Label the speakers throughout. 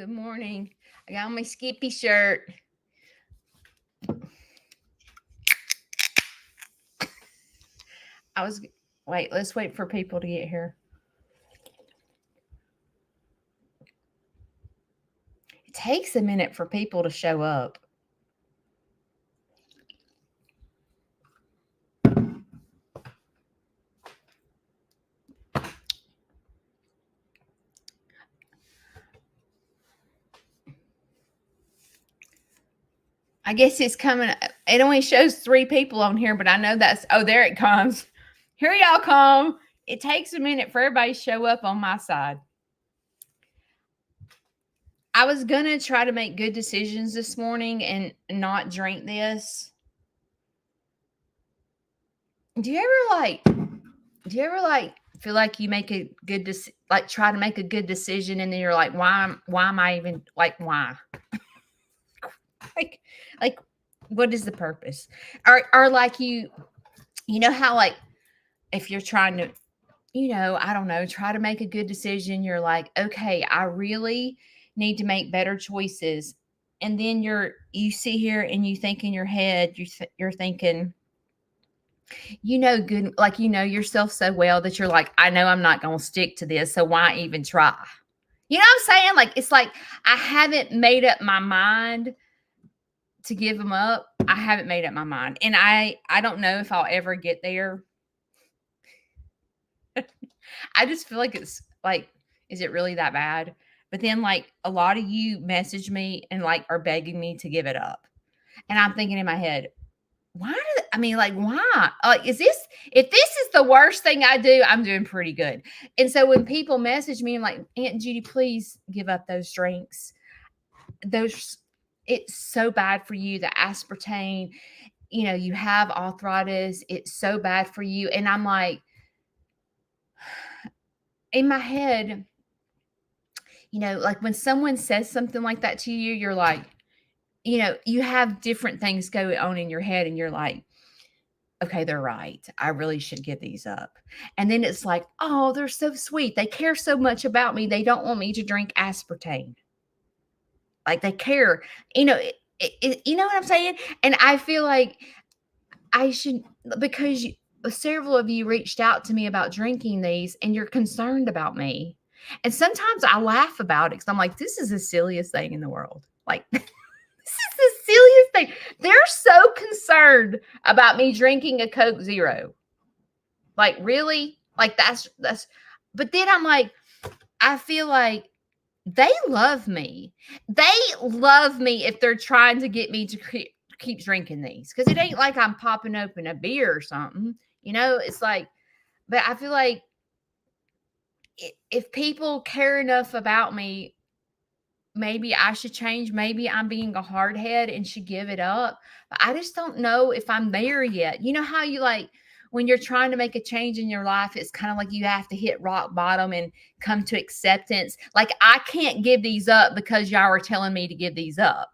Speaker 1: Good morning. I got on my Skippy shirt. Wait, let's wait for people to get here. It takes a minute for people to show up. I guess it's coming. It only shows 3 people on here, but I know there it comes. Here y'all come. It takes a minute for everybody to show up on my side. I was going to try to make good decisions this morning and not drink this. Do you ever feel like you make a good try to make a good decision and then you're like, why am I even why? like what is the purpose? Or like you know how if you're trying to, I don't know, try to make a good decision, you're like, okay, I really need to make better choices. And then you sit here and you think in your head, you're thinking, good, yourself so well that you're like, I know I'm not going to stick to this. So why even try? You know what I'm saying? It's like, I haven't made up my mind to give them up. I haven't made up my mind. And I don't know if I'll ever get there. I just feel like it's is it really that bad? But then a lot of you message me and are begging me to give it up. And I'm thinking in my head, why? Why? If this is the worst thing I do, I'm doing pretty good. And so when people message me, I'm like, Aunt Judy, please give up those drinks. It's so bad for you. The aspartame, you have arthritis. It's so bad for you. And I'm like, in my head, when someone says something like that to you, you're like, you have different things going on in your head and you're like, okay, they're right. I really should give these up. And then it's like, oh, they're so sweet. They care so much about me. They don't want me to drink aspartame. They care, you know what I'm saying? And I feel like I should, because several of you reached out to me about drinking these and you're concerned about me. And sometimes I laugh about it because I'm like, this is the silliest thing in the world. This is the silliest thing. They're so concerned about me drinking a Coke Zero. Really? That's, but then I'm like, I feel like they love me. They love me if they're trying to get me to keep drinking these. Because it ain't like I'm popping open a beer or something. It's like, but I feel like if people care enough about me, maybe I should change. Maybe I'm being a hardhead and should give it up. But I just don't know if I'm there yet. You know how you when you're trying to make a change in your life, it's kind of like you have to hit rock bottom and come to acceptance. I can't give these up because y'all are telling me to give these up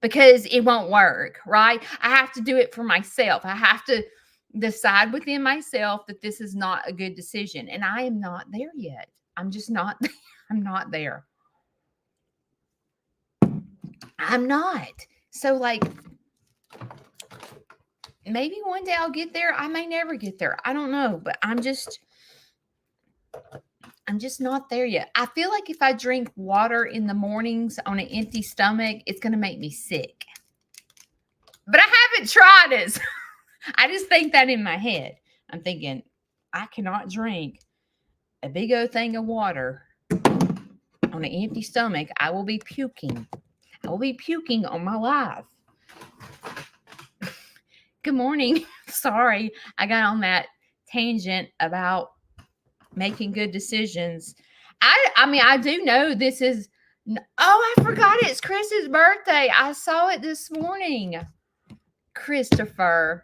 Speaker 1: because it won't work, right? I have to do it for myself. I have to decide within myself that this is not a good decision. And I am not there yet. I'm just not, I'm not there. I'm not. So maybe one day I'll get there. I may never get there. I don't know, but I'm just not there yet. I feel like if I drink water in the mornings on an empty stomach, it's going to make me sick. But I haven't tried it. I just think that in my head. I'm thinking, I cannot drink a big old thing of water on an empty stomach. I will be puking. I will be puking on my life. Good morning. Sorry, I got on that tangent about making good decisions. I do know this is, I forgot it's Chris's birthday. I saw it this morning. Christopher,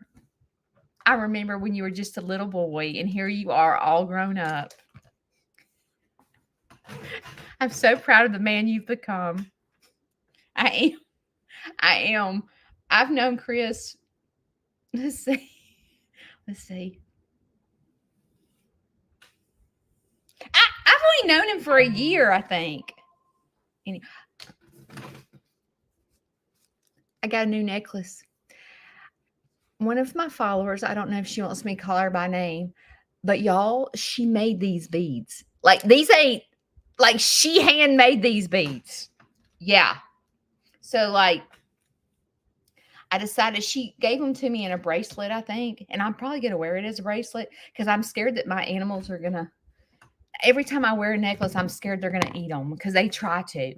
Speaker 1: I remember when you were just a little boy and here you are all grown up. I'm so proud of the man you've become. I am. I've known Chris. Let's see. I've only known him for a year, I think. Any I got a new necklace. One of my followers, I don't know if she wants me to call her by name, but y'all, she made these beads. Like, these ain't like, she handmade these beads. Yeah. So, like, I decided she gave them to me in a bracelet, I think, and I'm probably gonna wear it as a bracelet because I'm scared that my animals are gonna. Every time I wear a necklace, I'm scared they're gonna eat them because they try to,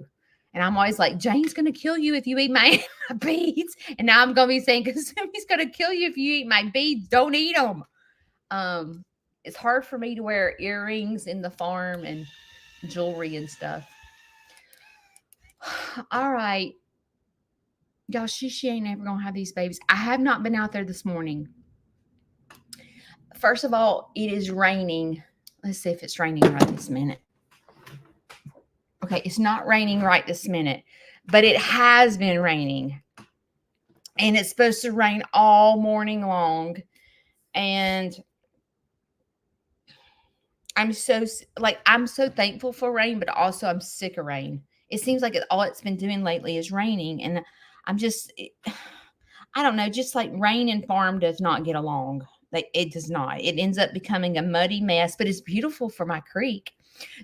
Speaker 1: and I'm always like, Jane's gonna kill you if you eat my, my beads, and now I'm gonna be saying, Kasemi's gonna kill you if you eat my beads. Don't eat them. Um, it's hard for me to wear earrings in the farm and jewelry and stuff. All right. Y'all, she ain't ever gonna have these babies. I have not been out there this morning. First of all, it is raining. Let's see if it's raining right this minute. Okay, it's not raining right this minute, but it has been raining. And it's supposed to rain all morning long. And I'm so thankful for rain, but also I'm sick of rain. It seems like all it's been doing lately is raining, and I'm just, I don't know, just like rain and farm does not get along. Like, it does not. It ends up becoming a muddy mess, but it's beautiful for my creek.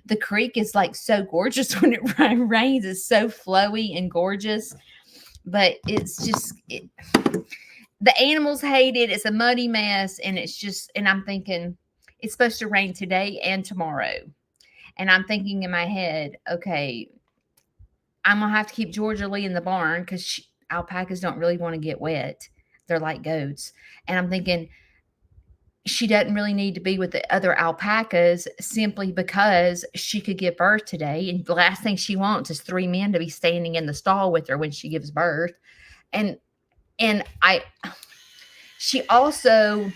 Speaker 1: The creek is like so gorgeous when it rains. It's so flowy and gorgeous, but it's just the animals hate it. It's a muddy mess, and it's just, and I'm thinking it's supposed to rain today and tomorrow. And I'm thinking in my head, okay, I'm going to have to keep Georgia Lee in the barn because alpacas don't really want to get wet. They're like goats. And I'm thinking she doesn't really need to be with the other alpacas simply because she could give birth today. And the last thing she wants is 3 men to be standing in the stall with her when she gives birth. And she also,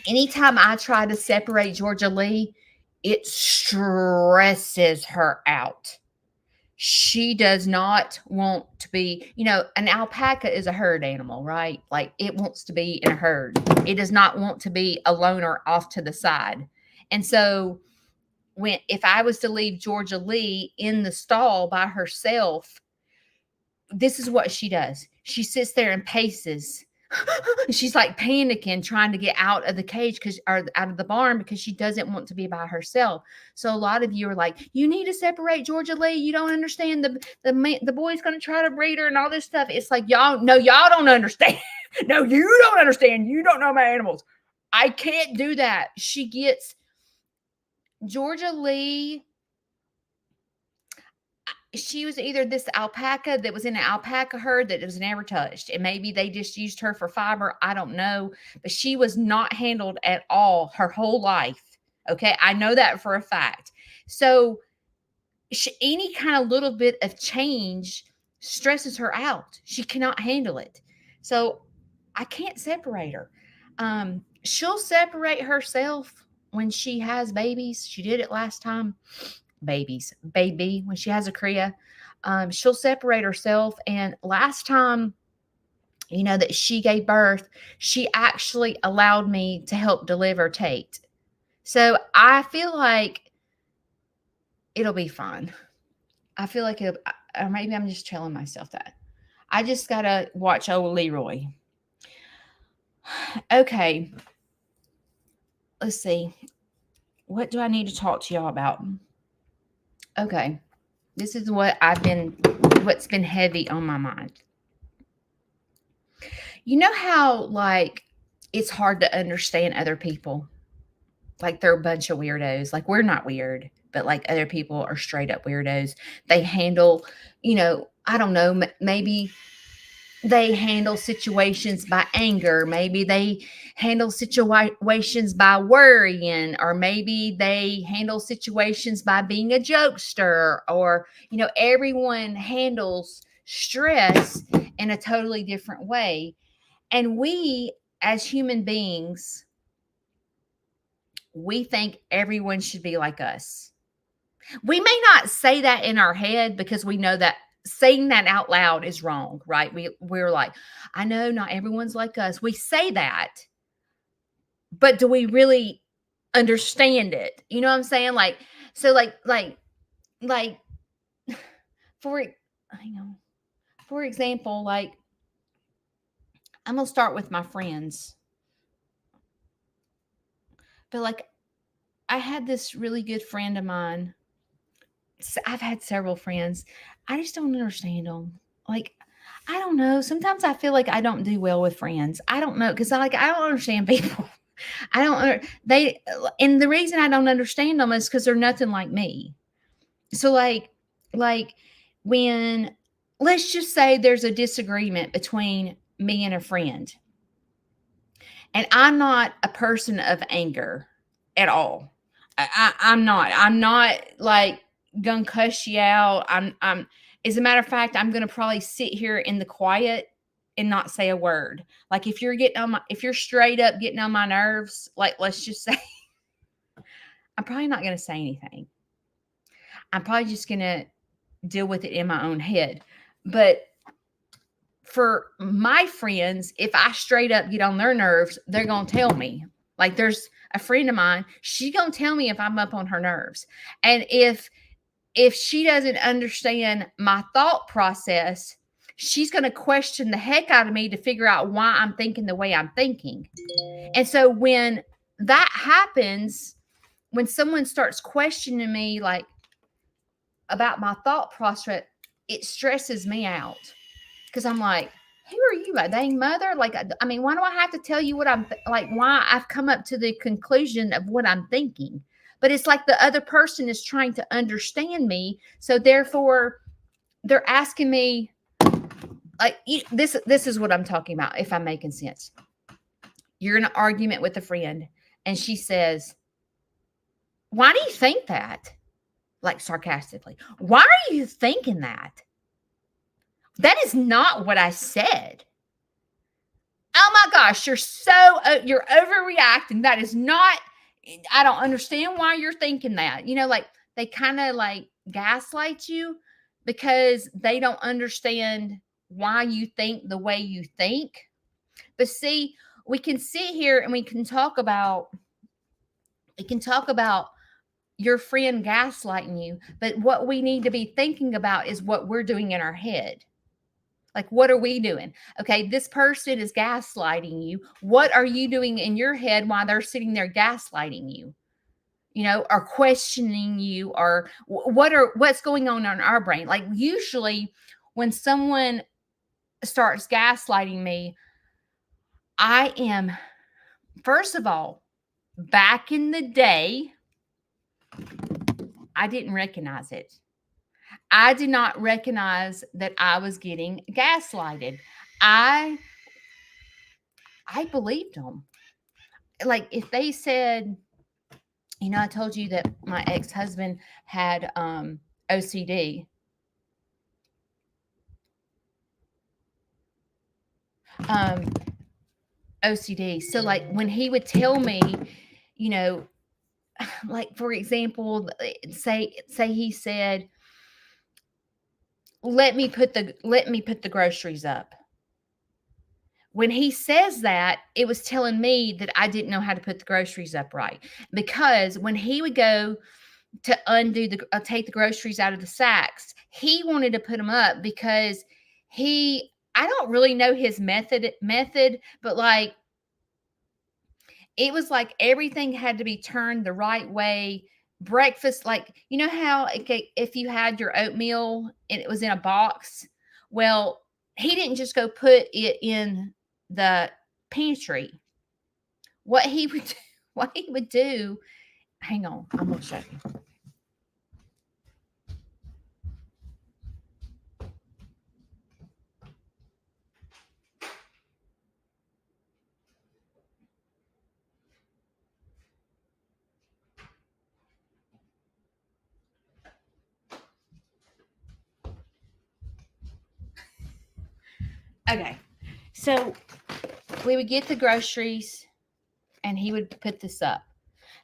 Speaker 1: anytime I try to separate Georgia Lee, it stresses her out. She does not want to be, an alpaca is a herd animal, right? Like, it wants to be in a herd. It does not want to be a loner off to the side. And so if I was to leave Georgia Lee in the stall by herself, this is what she does. She sits there and paces. She's like panicking, trying to get out of the cage or out of the barn because she doesn't want to be by herself. So a lot of you are like, you need to separate Georgia Lee. You don't understand the boy's going to try to breed her and all this stuff. It's like, y'all don't understand. No, you don't understand. You don't know my animals. I can't do that. She gets Georgia Lee. She was either this alpaca that was in an alpaca herd that was never touched, and maybe they just used her for fiber. I don't know, but she was not handled at all her whole life. Okay, I know that for a fact. So any kind of little bit of change stresses her out. She cannot handle it. So I can't separate her. She'll separate herself when she has babies. She did it last time. Baby, when she has a cria, she'll separate herself. And last time, that she gave birth, she actually allowed me to help deliver Tate. So I feel like it'll be fun. I feel like or maybe I'm just telling myself that. I just got to watch old Leroy. Okay. Let's see. What do I need to talk to y'all about? Okay. This is what's been heavy on my mind. You know how, like, it's hard to understand other people? Like, they're a bunch of weirdos. Like, we're not weird, but like other people are straight up weirdos. They handle, I don't know, maybe they handle situations by anger. Maybe they handle situations by worrying, or maybe they handle situations by being a jokester, or, everyone handles stress in a totally different way. And we, as human beings, we think everyone should be like us. We may not say that in our head because we know that saying that out loud is wrong, right? We're like, I know not everyone's like us. We say that, but do we really understand it? You know what I'm saying? Like, so like for hang on. For example, like I'm gonna start with my friends. But like I had this really good friend of mine. I've had several friends. I just don't understand them. Like I don't know. Sometimes I feel like I don't do well with friends. I don't know because I don't understand people. I don't they and the reason I don't understand them is because they're nothing like me. So like when let's just say there's a disagreement between me and a friend, and I'm not a person of anger at all. I'm not. I'm not like gonna cuss you out. As a matter of fact, I'm gonna probably sit here in the quiet and not say a word. Like if you're straight up getting on my nerves, like let's just say, I'm probably not gonna say anything. I'm probably just gonna deal with it in my own head. But for my friends, if I straight up get on their nerves, they're going to tell me. Like there's a friend of mine, she going to tell me if I'm up on her nerves. And if she doesn't understand my thought process, she's going to question the heck out of me to figure out why I'm thinking the way I'm thinking. And so when that happens, when someone starts questioning me like about my thought process, it stresses me out. Because I'm like, who are you, my dang mother? Like, I mean, why do I have to tell you what I'm like? Why I've come up to the conclusion of what I'm thinking? But it's like the other person is trying to understand me, so therefore they're asking me like this. This is what I'm talking about. If I'm making sense, you're in an argument with a friend, and she says, "Why do you think that?" Like sarcastically, "Why are you thinking that?" That is not what I said. Oh my gosh, you're overreacting. That is not, I don't understand why you're thinking that. Like they kind of like gaslight you because they don't understand why you think the way you think. But see, we can sit here and we can talk about your friend gaslighting you, but what we need to be thinking about is what we're doing in our head. Like, what are we doing? Okay, this person is gaslighting you. What are you doing in your head while they're sitting there gaslighting you? Or questioning you, or what's going on in our brain? Like, usually when someone starts gaslighting me, I am, first of all, back in the day, I didn't recognize it. I did not recognize that I was getting gaslighted. I believed them. Like if they said, I told you that my ex-husband had OCD. Um, OCD. So like when he would tell me, you know, like for example, say he said, let me put the groceries up. When he says that, it was telling me that I didn't know how to put the groceries up right. Because when he would go to take the groceries out of the sacks, he wanted to put them up because I don't really know his method, but like it was like everything had to be turned the right way. Breakfast, like, how if you had your oatmeal and it was in a box, well, he didn't just go put it in the pantry. What he would do, hang on, I'm gonna show you. Okay, so we would get the groceries and he would put this up.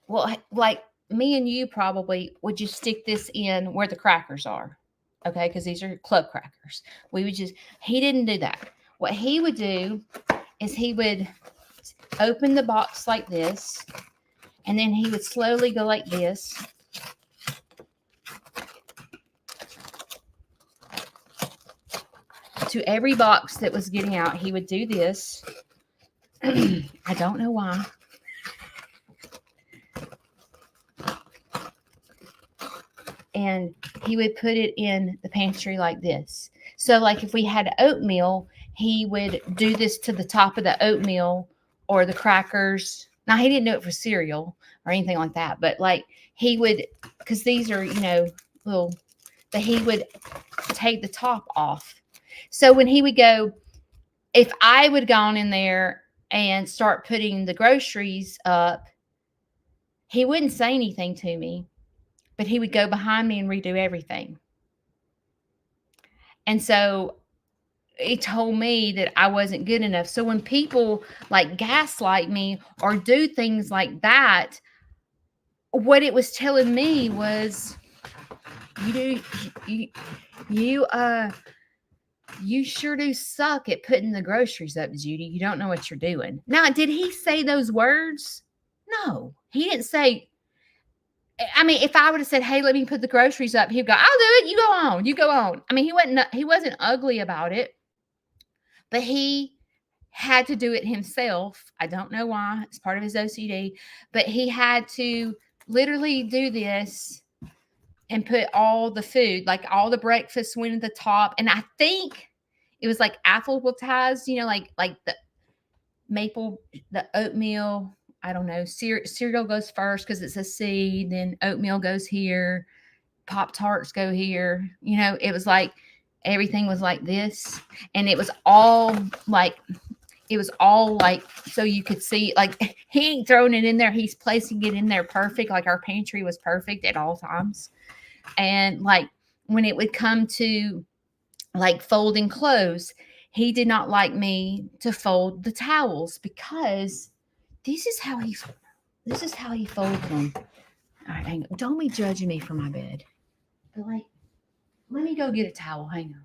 Speaker 1: Well, like me and you probably would just stick this in where the crackers are. Okay, because these are club crackers. He didn't do that. What he would do is he would open the box like this, and then he would slowly go like this. to every box that was getting out, he would do this. I don't know why. And he would put it in the pantry like this. So like if we had oatmeal, he would do this to the top of the oatmeal or the crackers. Now he didn't do it for cereal or anything like that, but like he would, because these are, little, but he would take the top off. So when he would go, if I would gone in there and start putting the groceries up, he wouldn't say anything to me, but he would go behind me and redo everything. And so it told me that I wasn't good enough. So when people like gaslight me or do things like that, what it was telling me was, you sure do suck at putting the groceries up, Judy. You don't know what you're doing. Now, did he say those words? No, he didn't say. I mean, if I would have said, "Hey, let me put the groceries up," he'd go, "I'll do it. You go on. You go on." I mean, he wasn't ugly about it, but he had to do it himself. I don't know why. It's part of his OCD, but he had to literally do this and put all the food, like all the breakfast went at the top. And I think it was like alphabetized, like the maple, the oatmeal. I don't know. Cereal goes first because it's a C. Then oatmeal goes here. Pop-Tarts go here. It was like everything was like this. And it was all like, so you could see, like, he ain't throwing it in there. He's placing it in there perfect. Like our pantry was perfect at all times. And like when it would come to like folding clothes, he did not like me to fold the towels because this is how he folds them. All right, hang on. Don't be judging me for my bed. But like, let me go get a towel. Hang on.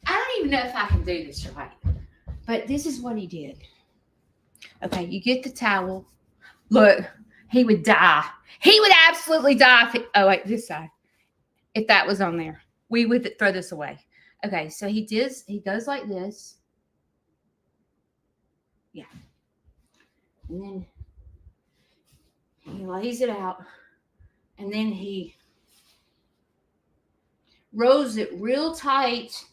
Speaker 1: I don't even know if I can do this right, but this is what he did. Okay, you get the towel. Look, he would die. He would absolutely die. This side. If that was on there, we would throw this away. Okay, so he goes like this. Yeah. And then he lays it out. And then he rolls it real tight.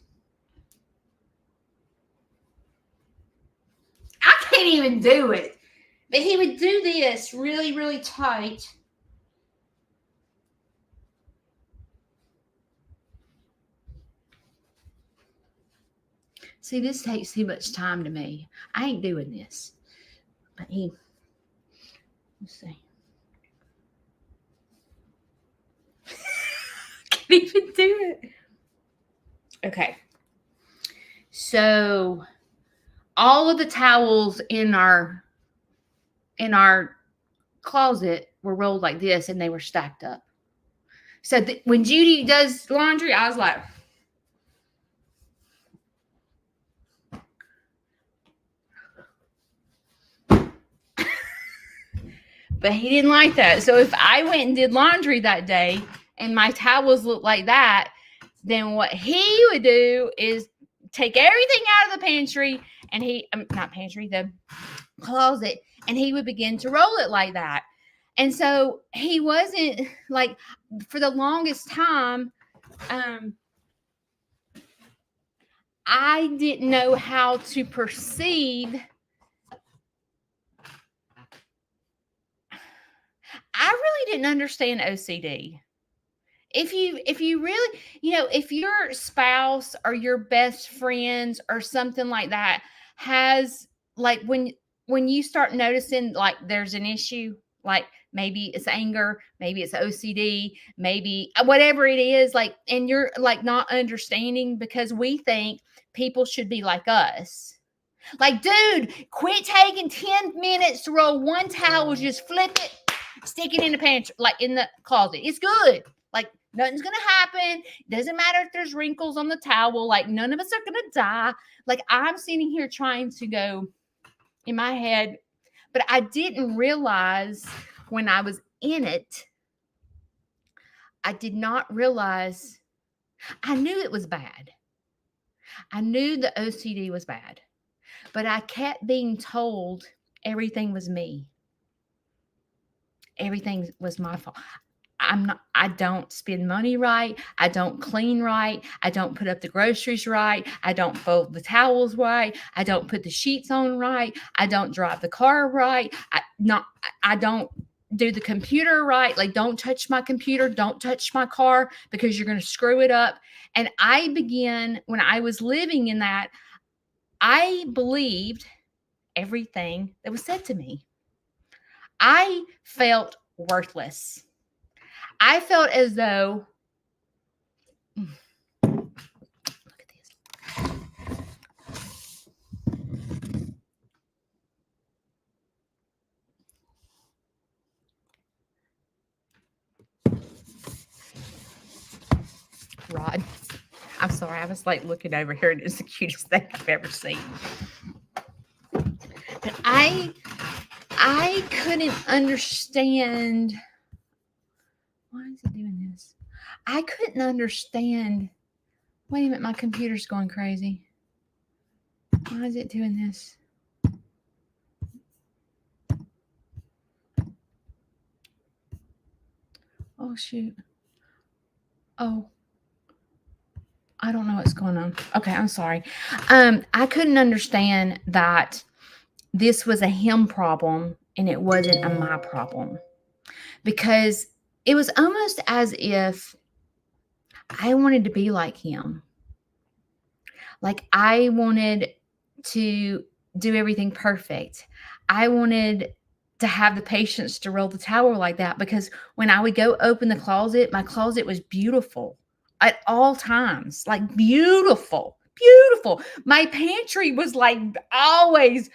Speaker 1: I can't even do it. But he would do this really, really tight. See, this takes too much time to me. I ain't doing this. But let's see. Can't even do it. Okay. So all of the towels in our closet were rolled like this and they were stacked up. So when Judy does laundry, I was like, but he didn't like that. So if I went and did laundry that day and my towels looked like that, then what he would do is take everything out of the pantry and the closet, and he would begin to roll it like that. And so he wasn't like, for the longest time, I didn't know how to perceive. I really didn't understand OCD. If you really, if your spouse or your best friends or something like that has, like, when you start noticing like there's an issue, like maybe it's anger, maybe it's OCD, maybe whatever it is, like, and you're like not understanding because we think people should be like us. Like, dude, quit taking 10 minutes to roll one towel, just flip it, stick it in the pantry, like in the closet. It's good. Like, Nothing's going to happen. Doesn't matter if there's wrinkles on the towel. Like, none of us are going to die. Like, I'm sitting here trying to go in my head, but I didn't realize when I was in it, I did not realize, I knew it was bad. I knew the OCD was bad, but I kept being told everything was me. Everything was my fault. I don't spend money right. I don't clean right. I don't put up the groceries right. I don't fold the towels right. I don't put the sheets on right. I don't drive the car right. I don't do the computer right. Like, don't touch my computer. Don't touch my car because you're going to screw it up. And I began, when I was living in that, I believed everything that was said to me. I felt worthless. I felt as though, look at this. Rod, I'm sorry. I was like looking over here and it's the cutest thing I've ever seen. But I couldn't understand. Why is it doing this? I couldn't understand. Wait a minute, my computer's going crazy. Why is it doing this? Oh, shoot. Oh, I don't know what's going on. Okay, I'm sorry. I couldn't understand that this was a him problem and it wasn't a my problem, because it was almost as if I wanted to be like him. Like, I wanted to do everything perfect. I wanted to have the patience to roll the towel like that, because when I would go open the closet, my closet was beautiful at all times, like beautiful, beautiful. My pantry was like always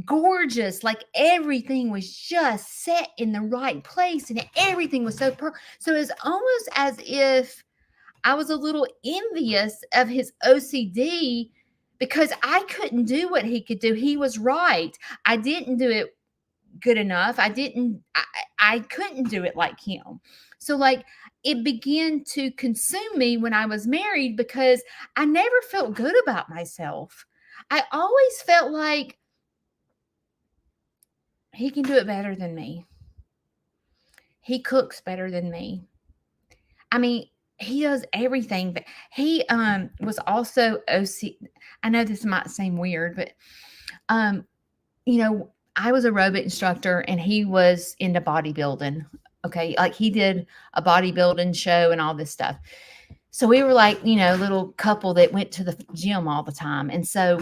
Speaker 1: gorgeous. Like, everything was just set in the right place and everything was so so it's almost as if I was a little envious of his OCD because I couldn't do what he could do. He was right. I didn't do it good enough. I couldn't do it like him. So, like, it began to consume me when I was married because I never felt good about myself. I always felt like he can do it better than me. He cooks better than me. I mean, he does everything, but he was also OC. I know this might seem weird, but you know, I was a aerobic instructor and he was into bodybuilding. Okay, like, he did a bodybuilding show and all this stuff. So we were like, you know, little couple that went to the gym all the time. And so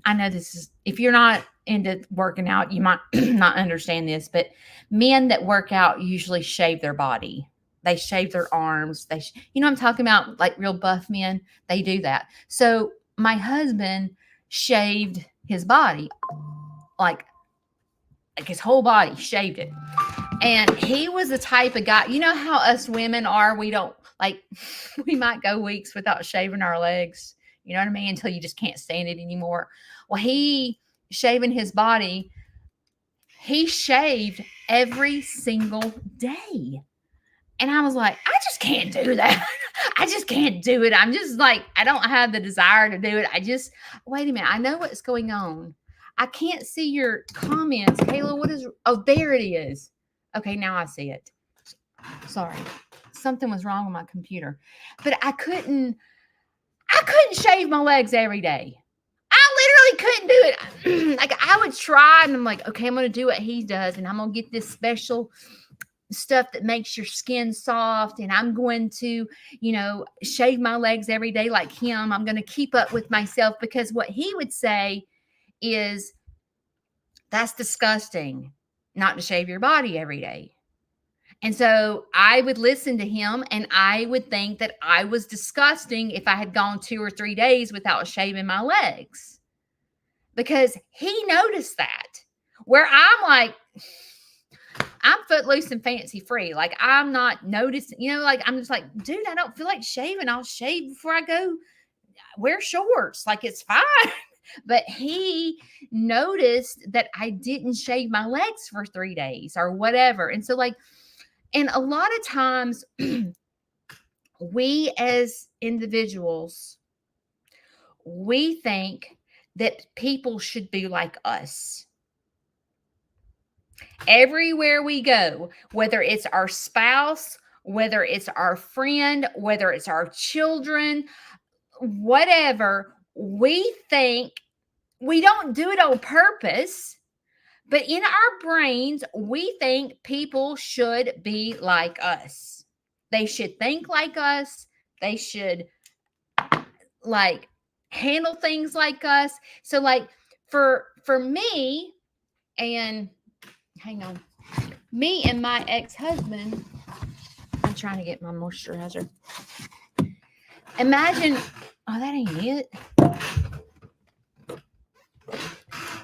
Speaker 1: I know this is, if you're not into working out, you might not understand this, but men that work out usually shave their body. They shave their arms. You know what I'm talking about? Like, real buff men, they do that. So my husband shaved his body, like his whole body, shaved it. And he was the type of guy, you know how us women are, we don't, like, we might go weeks without shaving our legs. You know what I mean? Until you just can't stand it anymore. Well, he shaving his body, he shaved every single day. And I was like, I just can't do that. I just can't do it. I'm just like, I don't have the desire to do it. Wait a minute. I know what's going on. I can't see your comments. Kayla, oh, there it is. Okay, now I see it. Sorry. Something was wrong with my computer. But I couldn't shave my legs every day. I literally couldn't do it. Like, I would try and I'm like, okay, I'm going to do what he does. And I'm going to get this special stuff that makes your skin soft. And I'm going to, you know, shave my legs every day like him. I'm going to keep up with myself, because what he would say is, that's disgusting not to shave your body every day. And so I would listen to him and I would think that I was disgusting if I had gone 2 or 3 days without shaving my legs, because he noticed that, where I'm like, I'm footloose and fancy free. Like, I'm not noticing, like, I'm just like, dude, I don't feel like shaving. I'll shave before I go wear shorts. Like, it's fine. But he noticed that I didn't shave my legs for 3 days or whatever. And so, like, and a lot of times we as individuals, we think that people should be like us. Everywhere we go, whether it's our spouse, whether it's our friend, whether it's our children, whatever, we think we don't do it on purpose, but in our brains, we think people should be like us. They should think like us. They should like handle things like us. So like for me and hang on. Me and my ex-husband, I'm trying to get my moisturizer. Imagine, oh, that ain't it.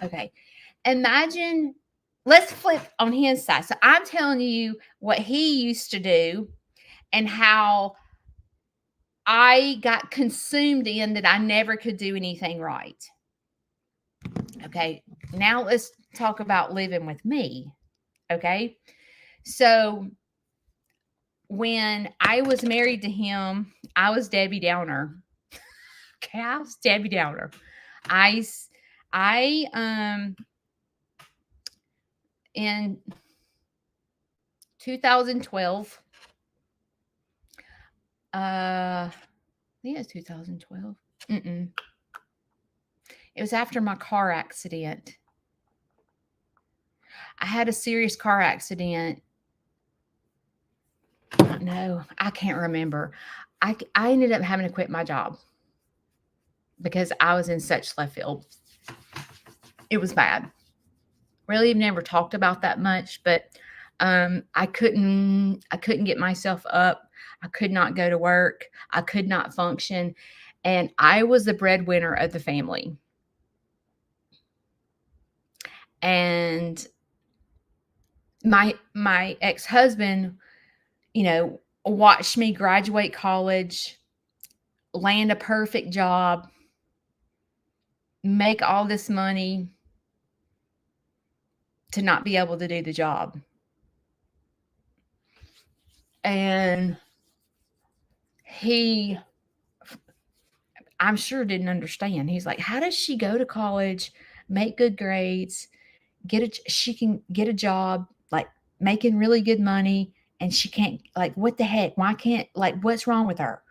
Speaker 1: Okay. Imagine, let's flip on his side. So I'm telling you what he used to do and how I got consumed in that I never could do anything right. Okay. Now let's talk about living with me. Okay. So when I was married to him, I was Debbie Downer. Okay, I was Debbie Downer. I in 2012, I think it was 2012. It was after my car accident. I had a serious car accident. No, I can't remember. I ended up having to quit my job because I was in such left field. It was bad. Really have never talked about that much, but I couldn't get myself up. I could not go to work. I could not function. And I was the breadwinner of the family. And my ex-husband, watched me graduate college, land a perfect job, make all this money to not be able to do the job. And he, I'm sure, didn't understand. He's like, how does she go to college, make good grades, she can get a job, like making really good money, and she can't, like, what the heck? Why can't, like, what's wrong with her?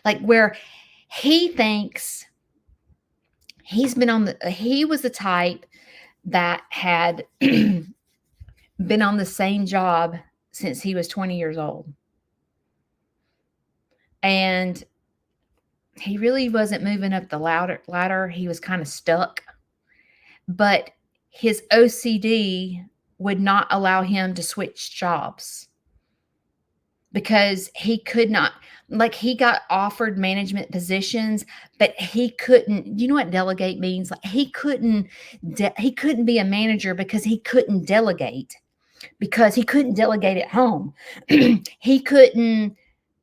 Speaker 1: Like, where he thinks he was the type that had been on the same job since he was 20 years old. And he really wasn't moving up the ladder. He was kind of stuck. But his OCD would not allow him to switch jobs because he could not, like, he got offered management positions, but he couldn't, you know what delegate means? Like, he couldn't be a manager because he couldn't delegate at home. He couldn't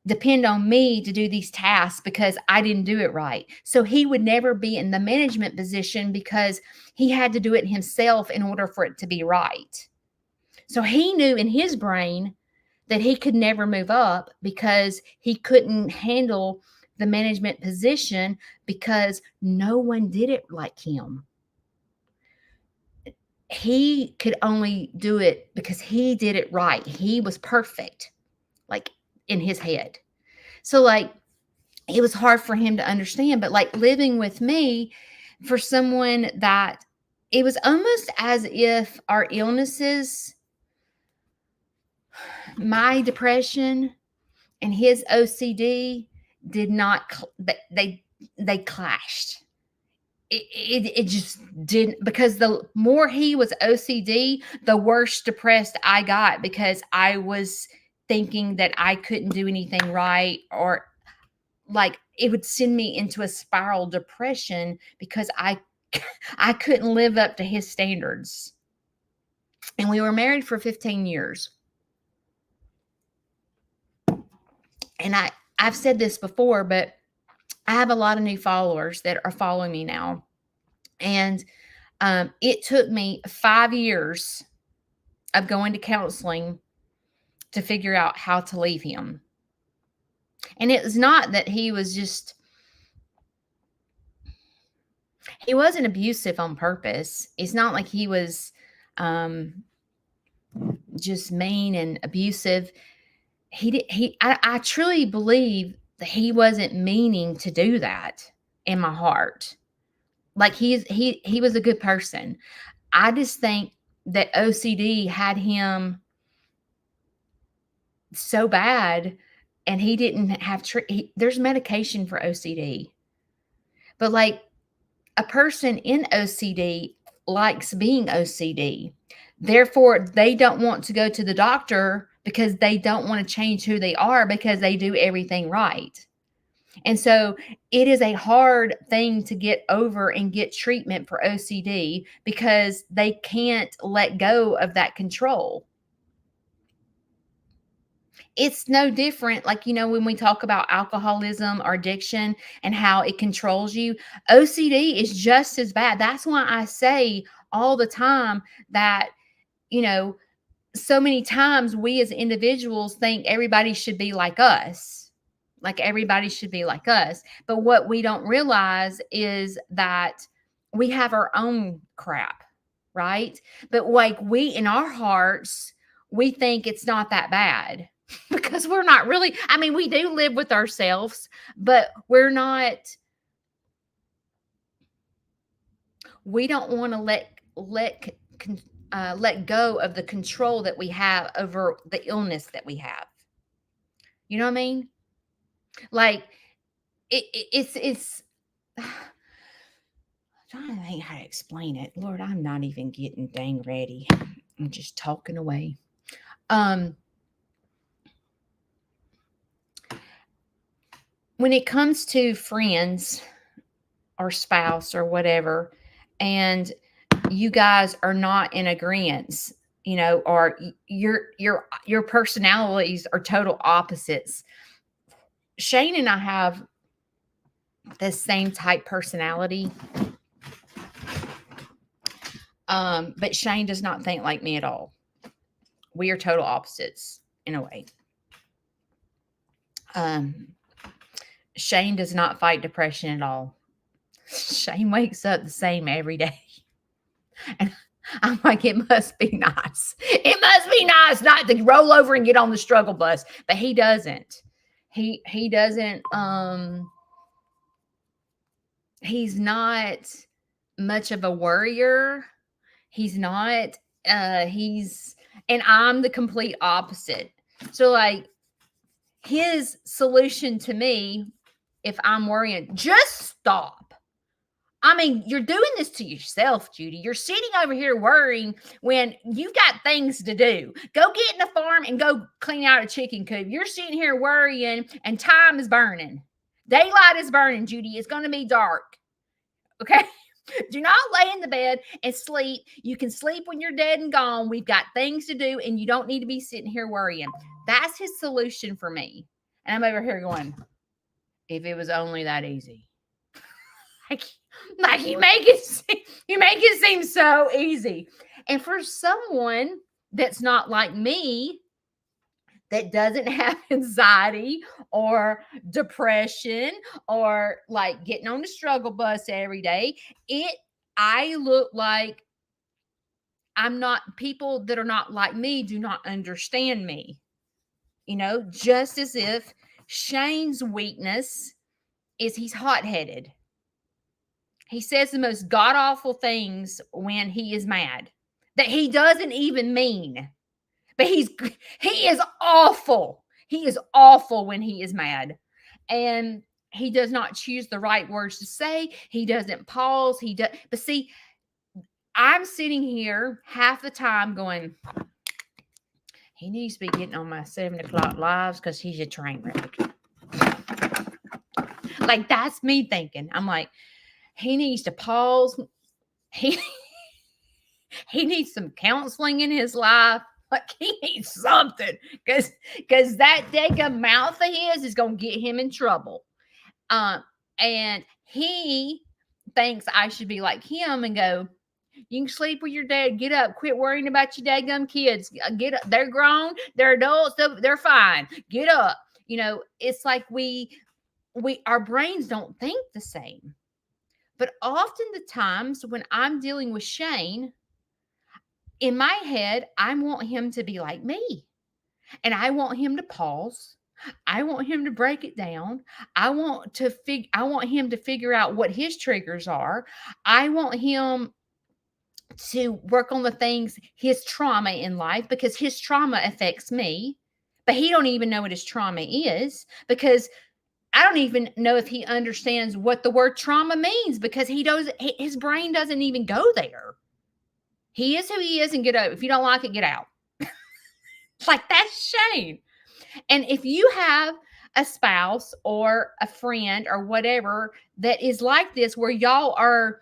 Speaker 1: depend on me to do these tasks because I didn't do it right. So he would never be in the management position because he had to do it himself in order for it to be right. So he knew in his brain that he could never move up because he couldn't handle the management position because no one did it like him. He could only do it because he did it right. He was perfect, like, in his head. So, like, it was hard for him to understand. But, like, living with me, for someone that it was almost as if our illnesses, my depression and his OCD, did not, they clashed. It just didn't, because the more he was OCD, the worse depressed I got because I was thinking that I couldn't do anything right, or like it would send me into a spiral depression because I couldn't live up to his standards. And we were married for 15 years. And I've said this before, but I have a lot of new followers that are following me now. And it took me 5 years of going to counseling to figure out how to leave him. And it was not that he wasn't abusive on purpose. It's not like he was just mean and abusive. I truly believe that he wasn't meaning to do that in my heart. Like he was a good person. I just think that OCD had him so bad, and he didn't have there's medication for OCD. But like, a person in OCD likes being OCD. Therefore, they don't want to go to the doctor because they don't want to change who they are because they do everything right. And so it is a hard thing to get over and get treatment for OCD because they can't let go of that control. It's no different. Like, when we talk about alcoholism or addiction and how it controls you, OCD is just as bad. That's why I say all the time that, so many times we as individuals think everybody should be like us. Like everybody should be like us. But what we don't realize is that we have our own crap, right? But like, we in our hearts, we think it's not that bad. Because we're not really, we do live with ourselves, but we don't want to let go of the control that we have over the illness that we have. You know what I mean? Like it's I'm trying to think how to explain it. Lord, I'm not even getting dang ready. I'm just talking away. When it comes to friends or spouse or whatever, and you guys are not in agreement, or your personalities are total opposites. Shane and I have the same type personality. But Shane does not think like me at all. We are total opposites in a way. Shane does not fight depression at all. Shane wakes up the same every day. And I'm like, it must be nice. It must be nice not to roll over and get on the struggle bus. But he doesn't. He doesn't. He's not much of a worrier. He's not. And I'm the complete opposite. So like, his solution to me, if I'm worrying, just stop. You're doing this to yourself, Judy. You're sitting over here worrying when you've got things to do. Go get in the farm and go clean out a chicken coop. You're sitting here worrying and time is burning. Daylight is burning, Judy. It's going to be dark. Okay? Do not lay in the bed and sleep. You can sleep when you're dead and gone. We've got things to do, and you don't need to be sitting here worrying. That's his solution for me. And I'm over here going, if it was only that easy. Like you make it seem so easy. And for someone that's not like me, that doesn't have anxiety or depression or like getting on the struggle bus every day, I look like people that are not like me do not understand me. Just as if Shane's weakness is he's hot-headed. He says the most god-awful things when he is mad that he doesn't even mean. But he is awful. He is awful when he is mad. And he does not choose the right words to say. He doesn't pause. But see, I'm sitting here half the time going, he needs to be getting on my 7 o'clock lives because he's a train wreck. Like, that's me thinking. I'm like, he needs to pause. He he needs some counseling in his life. Like he needs something because that daggum mouth of his is gonna get him in trouble. Um, and he thinks I should be like him and go, you can sleep with your dad. Get up. Quit worrying about your daggum kids. Get up. They're grown. They're adults. They're fine. Get up. It's like our brains don't think the same. But often the times when I'm dealing with Shane, in my head, I want him to be like me. And I want him to pause. I want him to break it down. I want him to figure out what his triggers are. I want him to work on the things, his trauma in life, because his trauma affects me. But he don't even know what his trauma is, because I don't even know if he understands what the word trauma means, because his brain doesn't even go there. He is who he is, and get out. If you don't like it, get out. Like, that's Shane. And if you have a spouse or a friend or whatever that is like this, where y'all are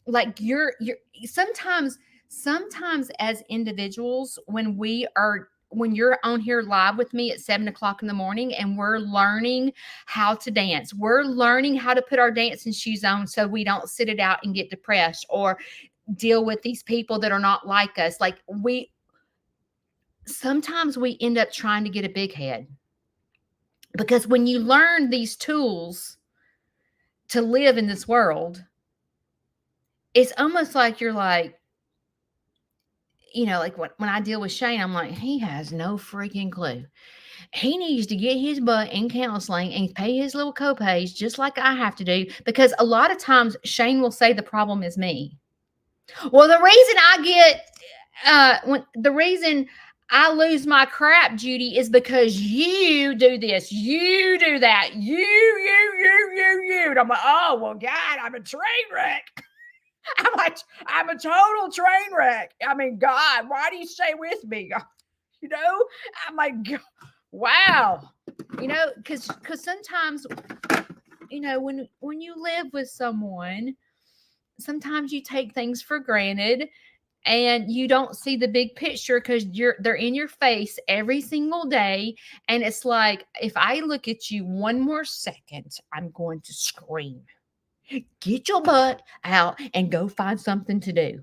Speaker 1: like, you're sometimes as individuals, when you're on here live with me at 7 o'clock in the morning and we're learning how to dance, we're learning how to put our dancing shoes on so we don't sit it out and get depressed or deal with these people that are not like us. Like, sometimes we end up trying to get a big head, because when you learn these tools to live in this world, it's almost like you're like, like when I deal with Shane, I'm like, he has no freaking clue. He needs to get his butt in counseling and pay his little copays just like I have to do, because a lot of times Shane will say the problem is me. Well, the reason the reason I lose my crap, Judy, is because you do this, you do that, you. And I'm like, oh, well, God, I'm a train wreck. I'm a total train wreck. I mean, God, why do you stay with me? I'm like, wow. Because sometimes, when you live with someone, sometimes you take things for granted and you don't see the big picture, because they're in your face every single day. And it's like, if I look at you one more second, I'm going to scream. Get your butt out and go find something to do,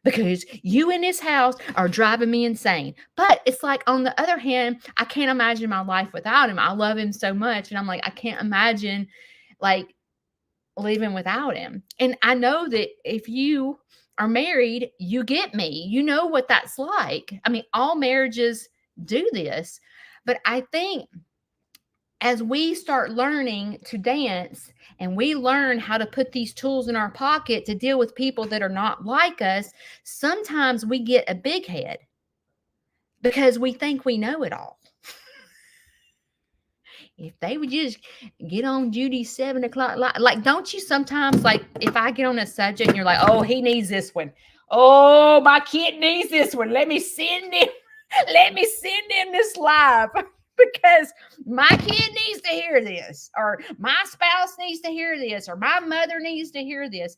Speaker 1: because you in this house are driving me insane. But it's like, on the other hand, I can't imagine my life without him. I love him so much. And I'm like, I can't imagine like living without him. And I know that if you are married, you get me. You know what that's like. I mean, all marriages do this. But I think as we start learning to dance and we learn how to put these tools in our pocket to deal with people that are not like us, sometimes we get a big head because we think we know it all. If they would just get on Judy's 7 o'clock, like, don't you sometimes, like, if I get on a subject and you're like, oh, he needs this one. Oh, my kid needs this one. Let me send him this live. Because my kid needs to hear this, or my spouse needs to hear this, or my mother needs to hear this.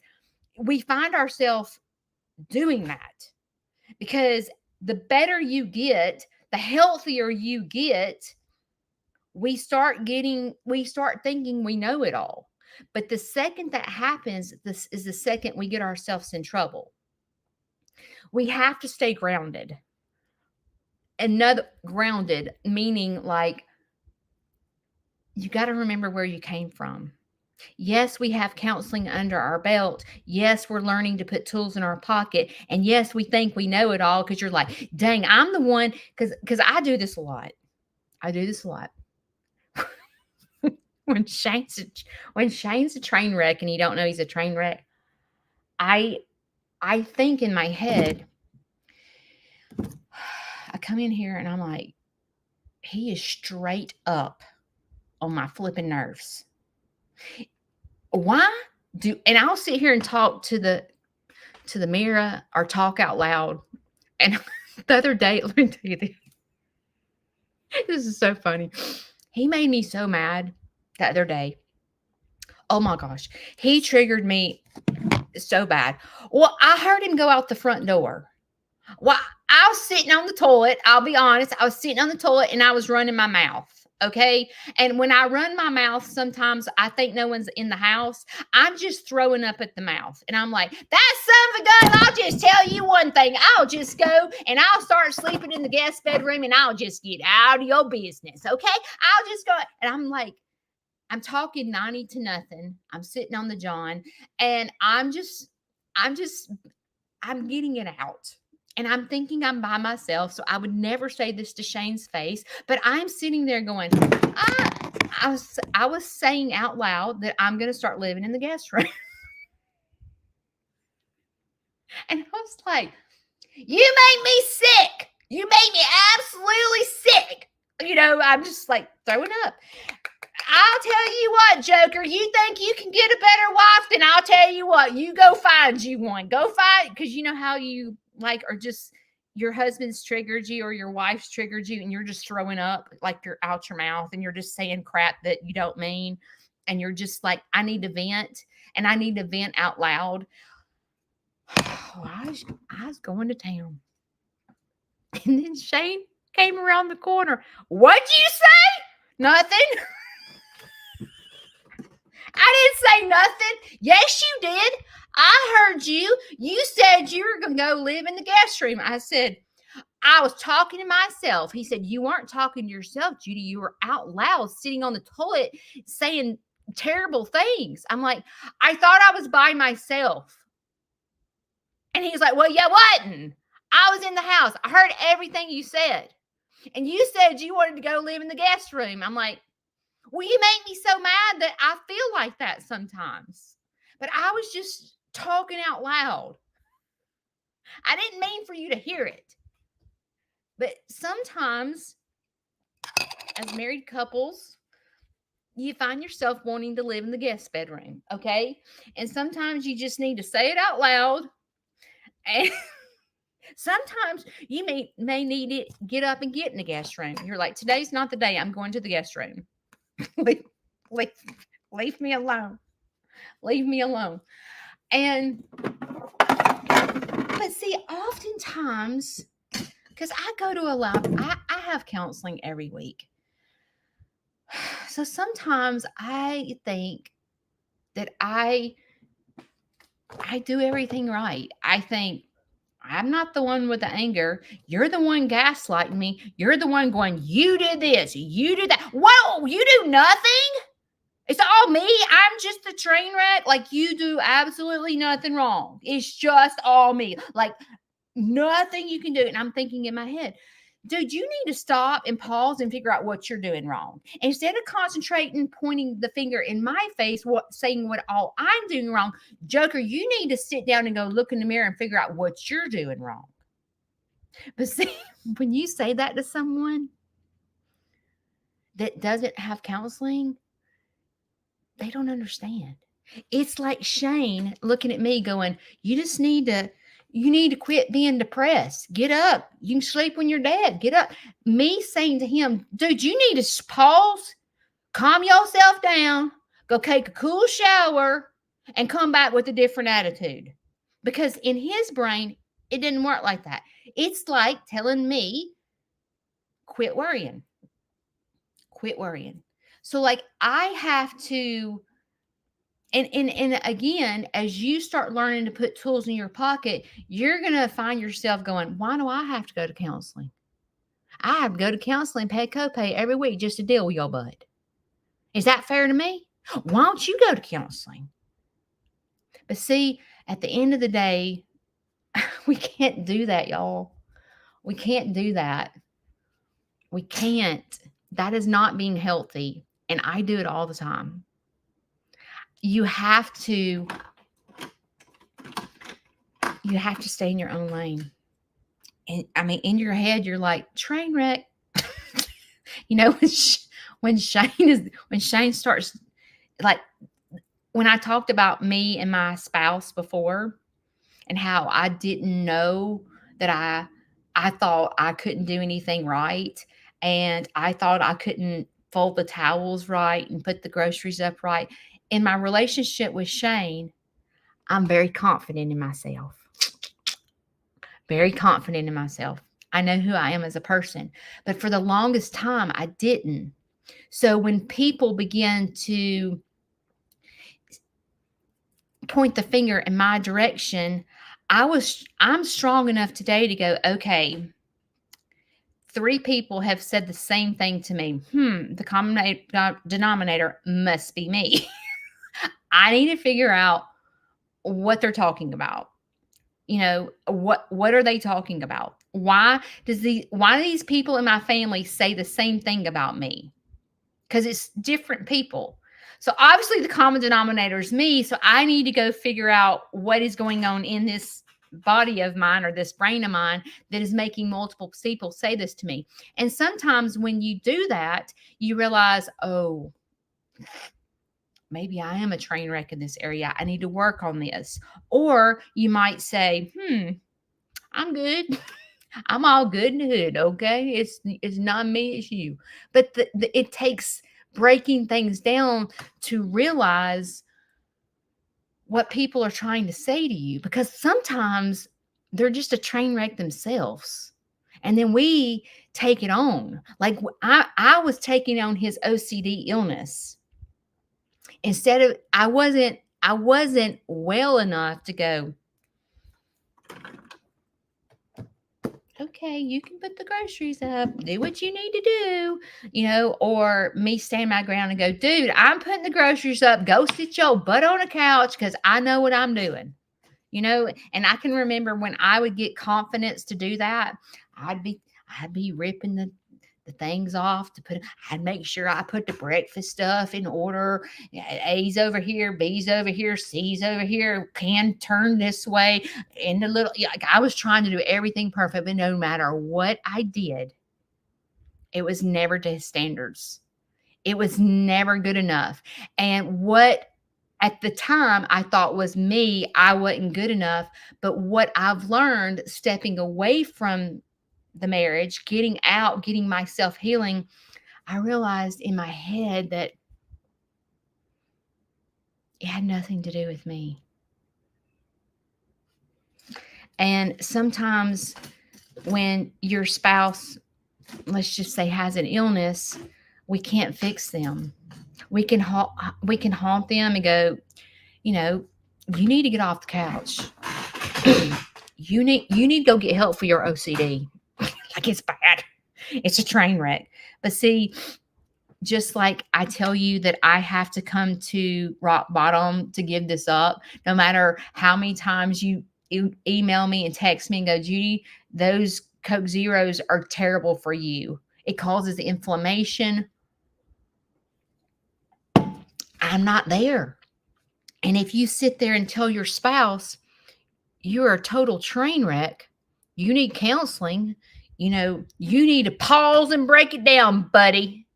Speaker 1: We find ourselves doing that, because the better you get, the healthier you get, we start thinking we know it all. But the second that happens, this is the second we get ourselves in trouble. We have to stay grounded. Grounded, meaning, like, you got to remember where you came from. Yes, we have counseling under our belt. Yes, we're learning to put tools in our pocket. And yes, we think we know it all, because you're like, dang, I'm the one, because I do this a lot. When Shane's a train wreck and you don't know he's a train wreck, I think in my head, I come in here and I'm like, he is straight up on my flipping nerves. And I'll sit here and talk to the mirror or talk out loud. And the other day, let me tell you this. This is so funny. He made me so mad the other day. Oh my gosh. He triggered me so bad. Well, I heard him go out the front door. Well, I was sitting on the toilet. I'll be honest. I was sitting on the toilet and I was running my mouth. Okay. And when I run my mouth, sometimes I think no one's in the house. I'm just throwing up at the mouth. And I'm like, that son of a gun, I'll just tell you one thing. I'll just go and I'll start sleeping in the guest bedroom and I'll just get out of your business. Okay. I'll just go. And I'm like, I'm talking 90 to nothing. I'm sitting on the John and I'm just I'm getting it out. And I'm thinking I'm by myself. So I would never say this to Shane's face, but I'm sitting there going, I was saying out loud that I'm gonna start living in the guest room. And I was like, you make me sick. You make me absolutely sick. I'm just like throwing up. I'll tell you what, Joker, you think you can get a better wife? Then I'll tell you what, you go find you one. Go find, because you know how you like are just your husband's triggered you or your wife's triggered you and you're just throwing up like you're out your mouth and you're just saying crap that you don't mean. And you're just like, I need to vent and I need to vent out loud. I was going to town. And then Shane came around the corner. What'd you say? Nothing. I didn't say nothing. Yes, you did. I heard you. You said you were going to go live in the guest room. I said, I was talking to myself. He said, you weren't talking to yourself, Judy. You were out loud sitting on the toilet saying terrible things. I'm like, I thought I was by myself. And he's like, well, you wasn't. I was in the house. I heard everything you said. And you said you wanted to go live in the guest room. I'm like, well, you make me so mad that I feel like that sometimes. But I was just talking out loud. I didn't mean for you to hear it. But sometimes, as married couples, you find yourself wanting to live in the guest bedroom, okay? And sometimes you just need to say it out loud. And sometimes you may need to get up and get in the guest room. You're like, today's not the day. I'm going to the guest room. leave me alone. Leave me alone. And but see, oftentimes, because I go to I have counseling every week. So sometimes I think that I do everything right. I think I'm not the one with the anger. You're the one gaslighting me. You're the one going, you did this, you did that. Whoa, you do nothing? It's all me. I'm just a train wreck. Like, you do absolutely nothing wrong. It's just all me. Like, nothing you can do. And I'm thinking in my head, dude, you need to stop and pause and figure out what you're doing wrong. Instead of concentrating, pointing the finger in my face, saying what all I'm doing wrong, Joker, you need to sit down and go look in the mirror and figure out what you're doing wrong. But see, when you say that to someone that doesn't have counseling, they don't understand. It's like Shane looking at me going, you need to quit being depressed. Get up. You can sleep when you're dead. Get up. Me saying to him, dude, you need to pause, calm yourself down, go take a cool shower, and come back with a different attitude. Because in his brain, it didn't work like that. It's like telling me, quit worrying. Quit worrying. So like I have to, and again, as you start learning to put tools in your pocket, you're going to find yourself going, why do I have to go to counseling? I have to go to counseling, pay copay every week just to deal with your butt. Is that fair to me? Why don't you go to counseling? But see, at the end of the day, we can't do that, y'all. We can't do that. We can't. That is not being healthy. And I do it all the time. You have to stay in your own lane. And I mean, in your head, you're like, train wreck. When Shane starts, like, when I talked about me and my spouse before and how I didn't know that I thought I couldn't do anything right. And I thought I couldn't fold the towels right and put the groceries up right. In my relationship with Shane, I'm very confident in myself very confident in myself. I know who I am as a person. But for the longest time, I didn't. So when people begin to point the finger in my direction, I'm strong enough today to go, okay, 3 people have said the same thing to me. The common denominator must be me. I need to figure out what they're talking about. What are they talking about? Why do these people in my family say the same thing about me? Because it's different people. So obviously the common denominator is me. So I need to go figure out what is going on in this body of mine or this brain of mine that is making multiple people say this to me. And sometimes when you do that, you realize, oh, maybe I am a train wreck in this area. I need to work on this. Or you might say, I'm good. I'm all good in the hood. Okay. It's not me, it's you. But it takes breaking things down to realize what people are trying to say to you, because sometimes they're just a train wreck themselves. And then we take it on. Like I was taking on his OCD illness. Instead of, I wasn't well enough to go, okay, you can put the groceries up, do what you need to do, or me stand my ground and go, dude, I'm putting the groceries up. Go sit your butt on a couch because I know what I'm doing. And I can remember when I would get confidence to do that, I'd be ripping the things off to put. I'd make sure I put the breakfast stuff in order. A's over here, B's over here, C's over here, can turn this way. And the little, like I was trying to do everything perfect, but no matter what I did, it was never to his standards. It was never good enough. And what at the time I thought was me, I wasn't good enough. But what I've learned stepping away from the marriage, getting out, getting myself healing, I realized in my head that it had nothing to do with me. And sometimes when your spouse, let's just say, has an illness, we can't fix them. We can haunt them and go, you need to get off the couch. you need to go get help for your OCD. Like, it's bad. It's a train wreck. But see, just like I tell you that I have to come to rock bottom to give this up, no matter how many times you email me and text me and go, Judy, those Coke Zeros are terrible for you. It causes inflammation. I'm not there. And if you sit there and tell your spouse you're a total train wreck, you need counseling, you need to pause and break it down, buddy.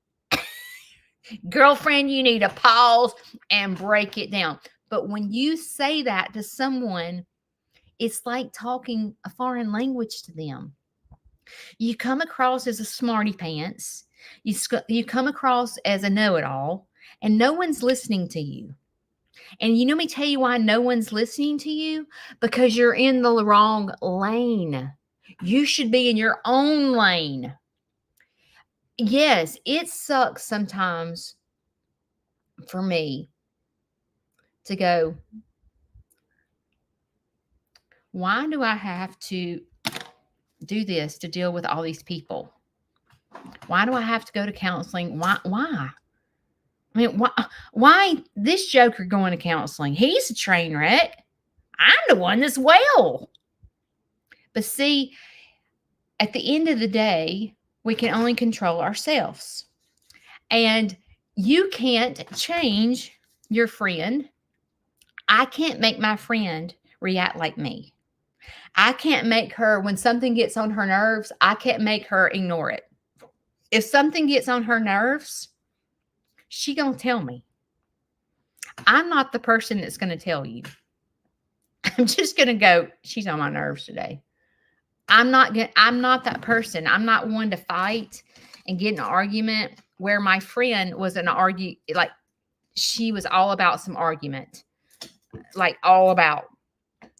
Speaker 1: Girlfriend, you need to pause and break it down. But when you say that to someone, it's like talking a foreign language to them. You come across as a smarty pants. You come across as a know-it-all, and no one's listening to you. And let me tell you why no one's listening to you, because you're in the wrong lane. You should be in your own lane. Yes, it sucks sometimes for me to go, why do I have to do this to deal with all these people? Why do I have to go to counseling? Why? I mean, why this joker going to counseling? He's a train wreck. I'm the one that's well. But see, at the end of the day, we can only control ourselves. And you can't change your friend. I can't make my friend react like me. I can't make her, when something gets on her nerves, I can't make her ignore it. If something gets on her nerves, she gonna tell me. I'm not the person that's gonna tell you. I'm just gonna go, she's on my nerves today. I'm not that person. I'm not one to fight and get in an argument where my friend was like she was all about some argument. Like all about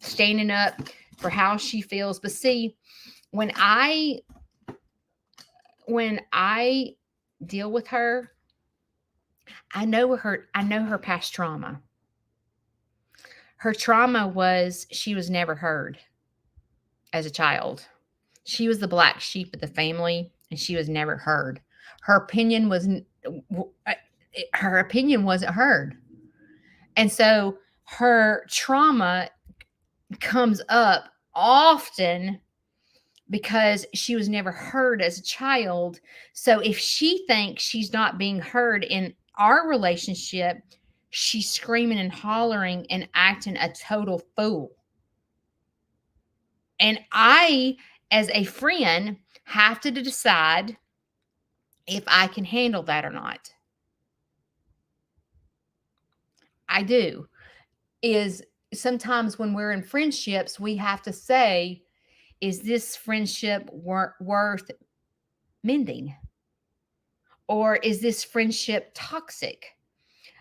Speaker 1: standing up, for how she feels. But see, when I deal with her, I know her past trauma. Her trauma was she was never heard as a child. She was the black sheep of the family, and she was never heard. Her opinion was her opinion wasn't heard. And so her trauma comes up often because she was never heard as a child. So if she thinks she's not being heard in our relationship, she's screaming and hollering and acting a total fool. And I, as a friend, have to decide if I can handle that or not. I do. Is sometimes when we're in friendships, we have to say, is this friendship worth mending? Or is this friendship toxic?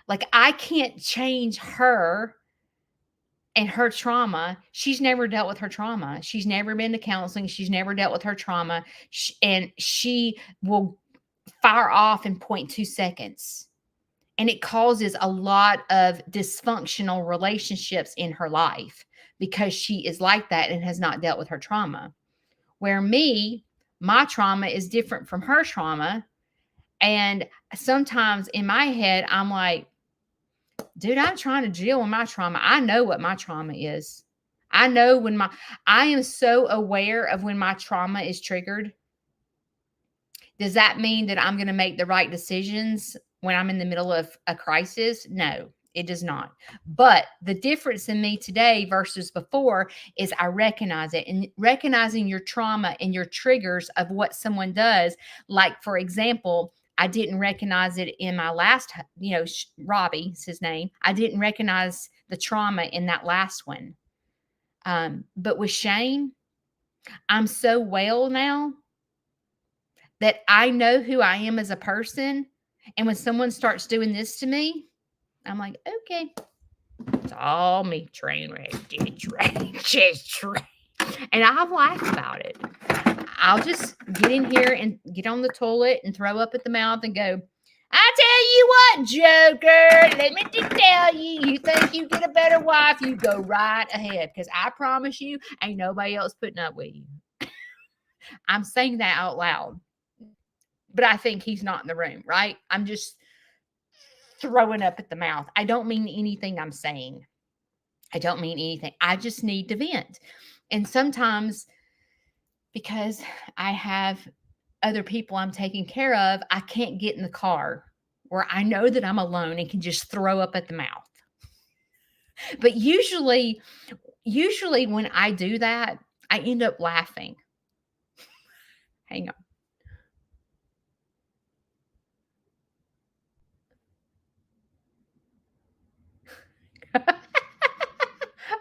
Speaker 1: Like, I can't change her and her trauma. She's never dealt with her trauma. She's never been to counseling. She's never dealt with her trauma. And she will fire off in 0.2 seconds. And it causes a lot of dysfunctional relationships in her life because she is like that and has not dealt with her trauma. Where me, my trauma is different from her trauma. And sometimes in my head, I'm like, dude, I'm trying to deal with my trauma. I know what my trauma is. I know when I am so aware of when my trauma is triggered. Does that mean that I'm going to make the right decisions when I'm in the middle of a crisis? No, it does not. But the difference in me today versus before is I recognize it, and recognizing your trauma and your triggers of what someone does. Like, for example, I didn't recognize it in my last, Robbie is his name. I didn't recognize the trauma in that last one. But with Shane, I'm so well now that I know who I am as a person. And when someone starts doing this to me, I'm like, okay, it's all me. Train wreck, just train. And I'll laugh about it. I'll just get in here and get on the toilet and throw up at the mouth and go, I tell you what, Joker, let me just tell you, you think you get a better wife, you go right ahead. Because I promise you, ain't nobody else putting up with you. I'm saying that out loud. But I think he's not in the room, right? I'm just throwing up at the mouth. I don't mean anything I'm saying. I don't mean anything. I just need to vent. And sometimes, because I have other people I'm taking care of, I can't get in the car where I know that I'm alone and can just throw up at the mouth. But usually when I do that, I end up laughing. Hang on.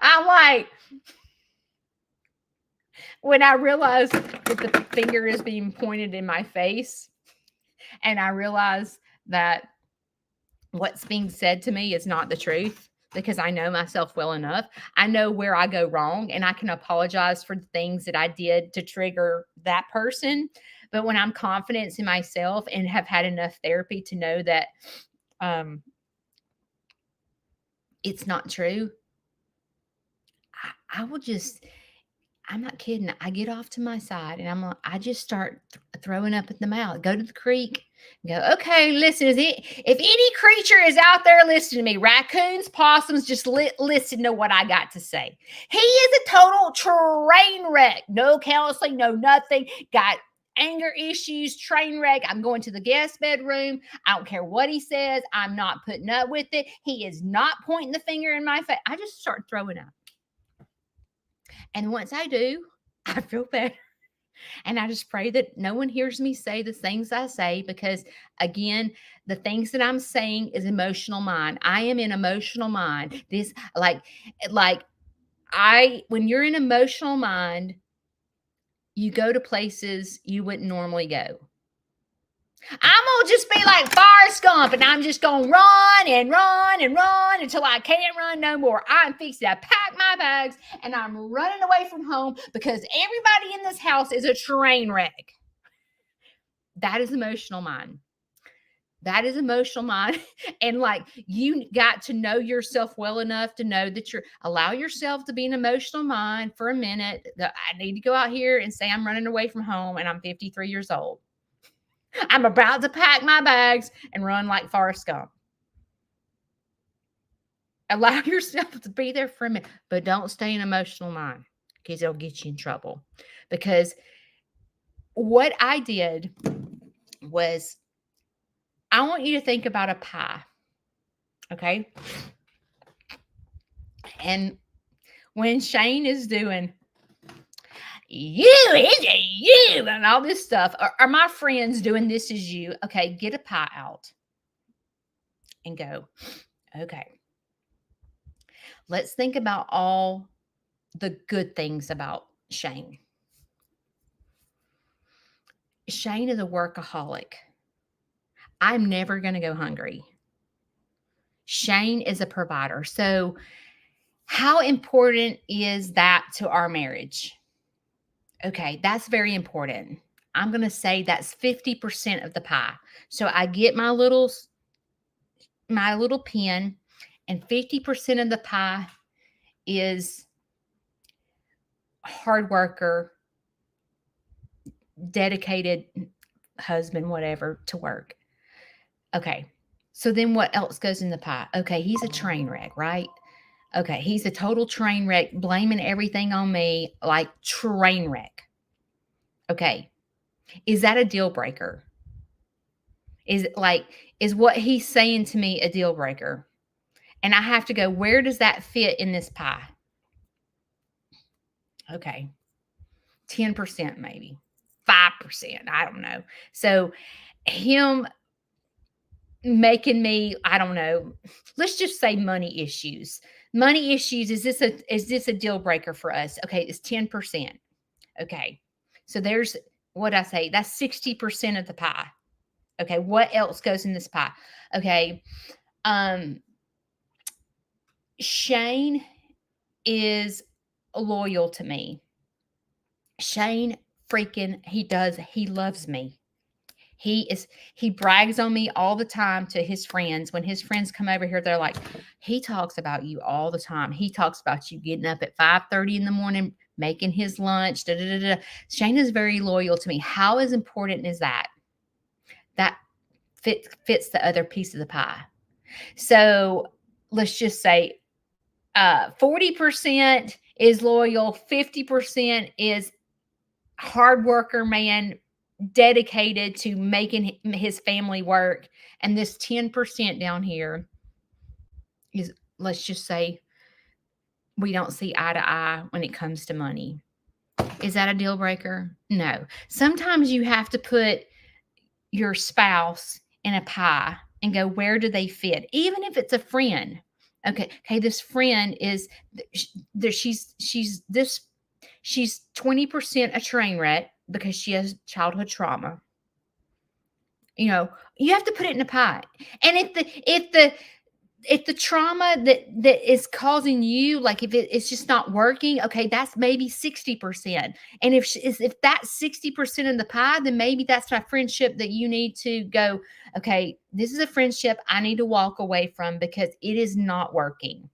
Speaker 1: I'm like, when I realize that the finger is being pointed in my face, and I realize that what's being said to me is not the truth, because I know myself well enough. I know where I go wrong, and I can apologize for the things that I did to trigger that person. But when I'm confident in myself and have had enough therapy to know that it's not true, I will just, I'm not kidding. I get off to my side and I just start throwing up at the mouth. Go to the creek and go, okay, listen, if any creature is out there listening to me, raccoons, possums, just listen to what I got to say. He is a total train wreck. No counseling, no nothing. Got anger issues, train wreck. I'm going to the guest bedroom. I don't care what he says. I'm not putting up with it. He is not pointing the finger in my face. I just start throwing up. And once I do, I feel better. And I just pray that no one hears me say the things I say, because, again, the things that I'm saying is emotional mind. I am in emotional mind. This, when you're in emotional mind, you go to places you wouldn't normally go. I'm going to just be like Forrest Gump, and I'm just going to run and run and run run until I can't run no more. I'm fixing to pack my bags and I'm running away from home because everybody in this house is a train wreck. That is emotional mind. That is emotional mind. And like you got to know yourself well enough to know that allow yourself to be an emotional mind for a minute. I need to go out here and say I'm running away from home and I'm 53 years old. I'm about to pack my bags and run like Forrest Gump. Allow yourself to be there for a minute, but don't stay in emotional mind because it'll get you in trouble. Because what I did was I want you to think about a pie. Okay. And when Shane is doing, you is a you, and all this stuff, are my friends doing this is you? Okay, get a pie out and go, okay, let's think about all the good things about Shane. Shane is a workaholic. I'm never going to go hungry. Shane is a provider. So, how important is that to our marriage? Okay, that's very important. I'm going to say that's 50% of the pie. So I get my little pen, and 50% of the pie is hard worker, dedicated husband, whatever, to work. Okay. So then what else goes in the pie? Okay, he's a train wreck, right? Okay, he's a total train wreck, blaming everything on me, like train wreck. Okay. Is that a deal breaker? Is what he's saying to me a deal breaker? And I have to go, where does that fit in this pie? Okay. 10% maybe. 5%. I don't know. So him making me, I don't know, let's just say money issues. Money issues, is this a deal breaker for us? Okay, it's 10%. Okay. So there's what I say, that's 60% of the pie. Okay, what else goes in this pie? Okay. Shane is loyal to me. Shane he loves me. He brags on me all the time to his friends. When his friends come over here, they're like, he talks about you all the time. He talks about you getting up at 5:30 in the morning, making his lunch. Da, da, da, da. Shane is very loyal to me. How is important is that? That fits the other piece of the pie. So let's just say 40% is loyal, 50% is hard worker man, dedicated to making his family work. And this 10% down here is, let's just say, we don't see eye to eye when it comes to money. Is that a deal breaker? No. Sometimes you have to put your spouse in a pie and go, where do they fit? Even if it's a friend. Okay, this friend is she's 20% a train wreck because she has childhood trauma. You know, you have to put it in a pie. And if the trauma that is causing you, like if it's just not working, okay, that's maybe 60%. And if that's 60% of the pie, then maybe that's a friendship that you need to go, okay, this is a friendship I need to walk away from because it is not working.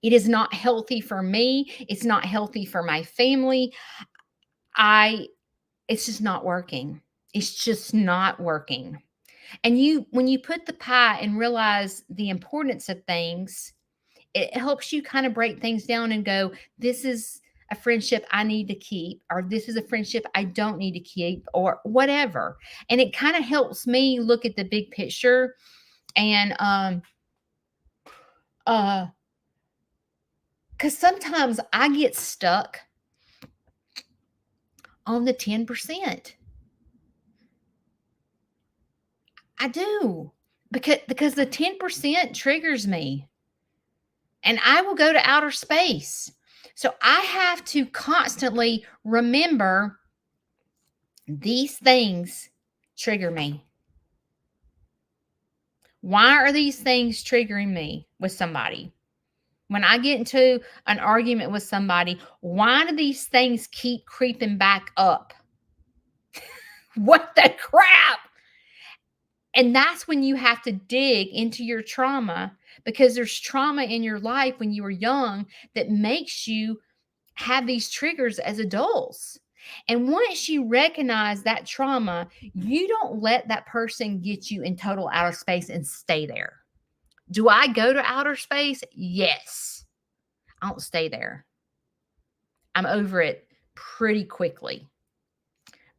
Speaker 1: It is not healthy for me. It's not healthy for my family. It's just not working. It's just not working. And when you put the pie and realize the importance of things, it helps you kind of break things down and go, this is a friendship I need to keep, or this is a friendship I don't need to keep, or whatever. And it kind of helps me look at the big picture. And because sometimes I get stuck on the 10%. I do, because the 10% triggers me, and I will go to outer space. So I have to constantly remember these things trigger me. Why are these things triggering me with somebody? When I get into an argument with somebody, why do these things keep creeping back up? What the crap? And that's when you have to dig into your trauma, because there's trauma in your life when you were young that makes you have these triggers as adults. And once you recognize that trauma, you don't let that person get you in total outer space and stay there. Do I go to outer space? Yes. I don't stay there. I'm over it pretty quickly.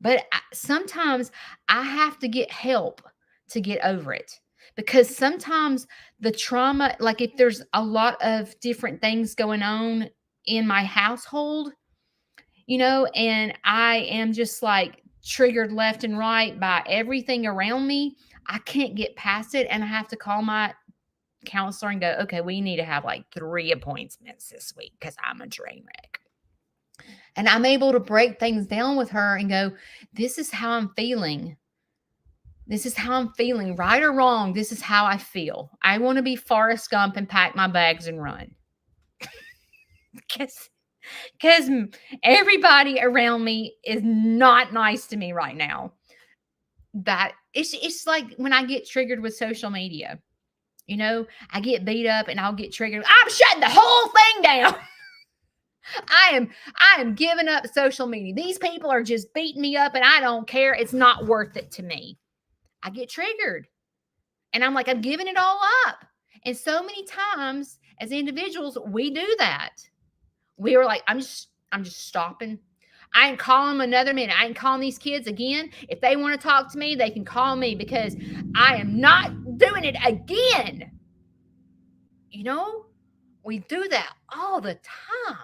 Speaker 1: But sometimes I have to get help to get over it, because sometimes the trauma, like if there's a lot of different things going on in my household, and I am just like triggered left and right by everything around me, I can't get past it. And I have to call my counselor and go, okay, we need to have like 3 appointments this week because I'm a train wreck. And I'm able to break things down with her and go, this is how I'm feeling. This is how I'm feeling, right or wrong. This is how I feel. I want to be Forrest Gump and pack my bags and run. Because everybody around me is not nice to me right now. That it's like when I get triggered with social media. I get beat up and I'll get triggered. I'm shutting the whole thing down. I am giving up social media. These people are just beating me up and I don't care. It's not worth it to me. I get triggered. And I'm like, I'm giving it all up. And so many times as individuals, we do that. We were like, I'm just stopping. I ain't calling them another minute. I ain't calling these kids again. If they want to talk to me, they can call me, because I am not doing it again. We do that all the time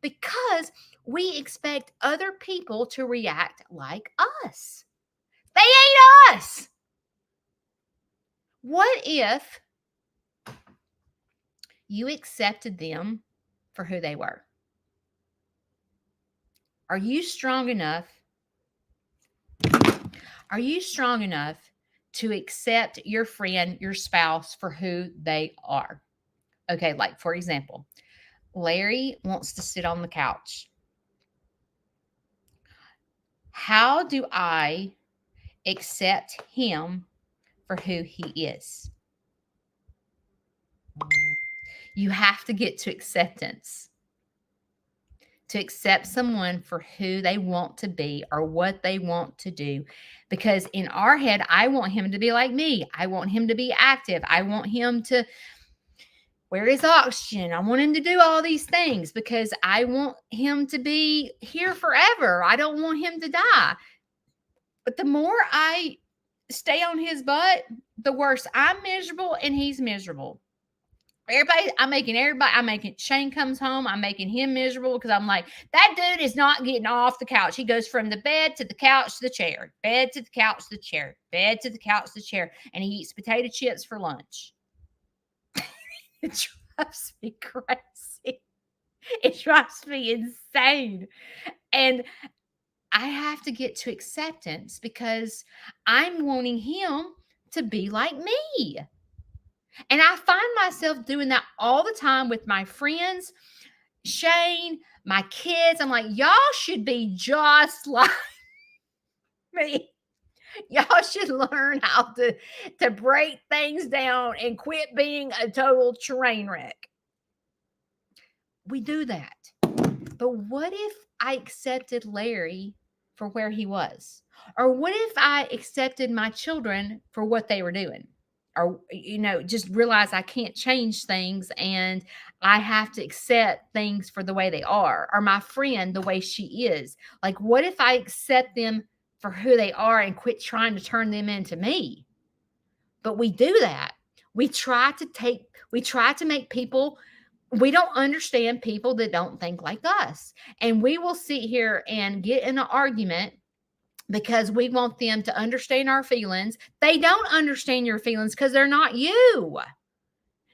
Speaker 1: because we expect other people to react like us. They ain't us. What if you accepted them for who they were? Are you strong enough? Are you strong enough to accept your friend, your spouse, for who they are? Okay, like for example, Larry wants to sit on the couch. How do I accept him for who he is? You have to get to acceptance. To accept someone for who they want to be or what they want to do. Because in our head, I want him to be like me. I want him to be active. I want him to wear his oxygen. I want him to do all these things because I want him to be here forever. I don't want him to die. But the more I stay on his butt, the worse I'm miserable and he's miserable. I'm making Shane comes home, I'm making him miserable because I'm like, that dude is not getting off the couch. He goes from the bed to the couch to the chair, bed to the couch to the chair, bed to the couch to the chair, and he eats potato chips for lunch. It drives me crazy. It drives me insane. And I have to get to acceptance because I'm wanting him to be like me. And I find myself doing that all the time with my friends, Shane, my kids. I'm like, y'all should be just like me. Y'all should learn how to break things down and quit being a total train wreck. We do that. But what if I accepted Larry for where he was? Or what if I accepted my children for what they were doing? Or, just realize I can't change things and I have to accept things for the way they are, or my friend the way she is. Like, what if I accept them for who they are and quit trying to turn them into me? But we do that. We try to make people, we don't understand people that don't think like us. And we will sit here and get in an argument because we want them to understand our feelings. They don't understand your feelings because they're not you.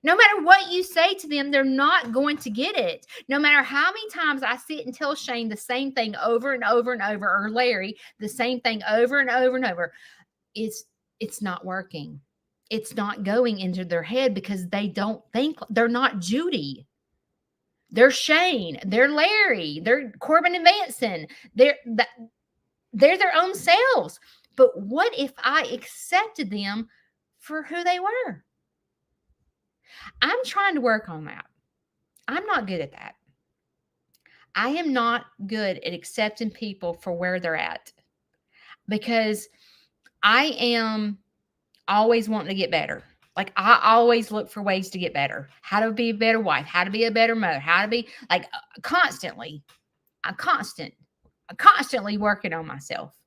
Speaker 1: No matter what you say to them, they're not going to get it. No matter how many times I sit and tell Shane the same thing over and over and over, or Larry the same thing over and over and over, it's not working. It's not going into their head because they don't think they're not Judy. They're Shane. They're Larry. They're Corbin and Vanson. They're their own selves. But what if I accepted them for who they were? I'm trying to work on that. I'm not good at that. I am not good at accepting people for where they're at because I am always wanting to get better. Like I always look for ways to get better. How to be a better wife, how to be a better mother, how to be like constantly. I'm constantly working on myself.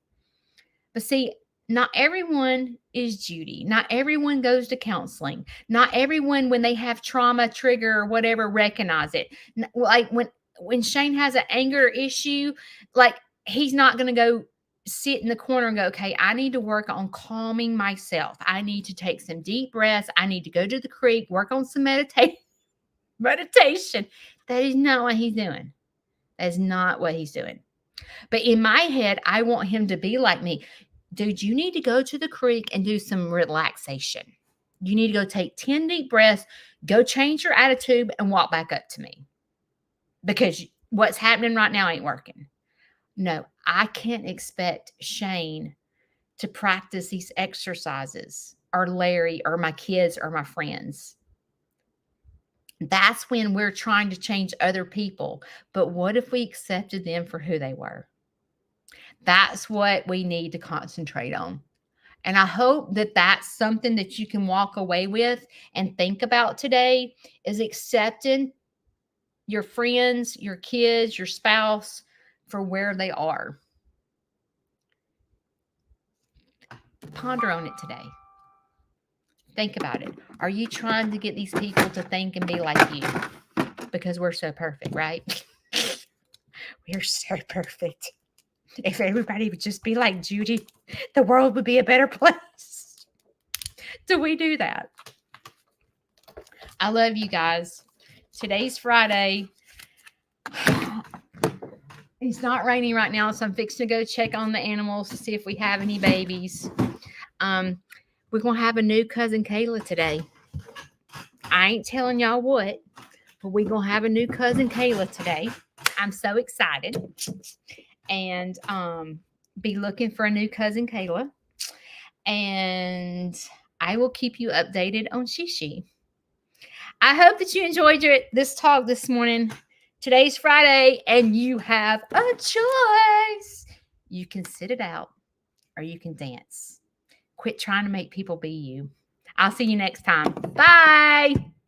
Speaker 1: But see, not everyone is Judy. Not everyone goes to counseling. Not everyone, when they have trauma, trigger, or whatever, recognize it. Like when Shane has an anger issue, like he's not going to go sit in the corner and go, okay, I need to work on calming myself. I need to take some deep breaths. I need to go to the creek, work on some meditation. That is not what he's doing. That is not what he's doing. But in my head, I want him to be like me. Dude, you need to go to the creek and do some relaxation. You need to go take 10 deep breaths, go change your attitude, and walk back up to me. Because what's happening right now ain't working. No, I can't expect Shane to practice these exercises, or Larry, or my kids, or my friends. That's when we're trying to change other people. But what if we accepted them for who they were? That's what we need to concentrate on. And I hope that that's something that you can walk away with and think about today, is accepting your friends, your kids, your spouse for where they are. Ponder on it today. Think about it. Are you trying to get these people to think and be like you? Because we're so perfect, right? We're so perfect. If everybody would just be like Judy, the world would be a better place. Do we do that? I love you guys. Today's Friday. It's not raining right now, so I'm fixing to go check on the animals to see if we have any babies. We're going to have a new cousin Kayla today. I ain't telling y'all what, but we're going to have a new cousin Kayla today. I'm so excited. And be looking for a new cousin Kayla. And I will keep you updated on Shishi. I hope that you enjoyed this talk this morning. Today's Friday, and you have a choice. You can sit it out or you can dance. Quit trying to make people be you. I'll see you next time. Bye.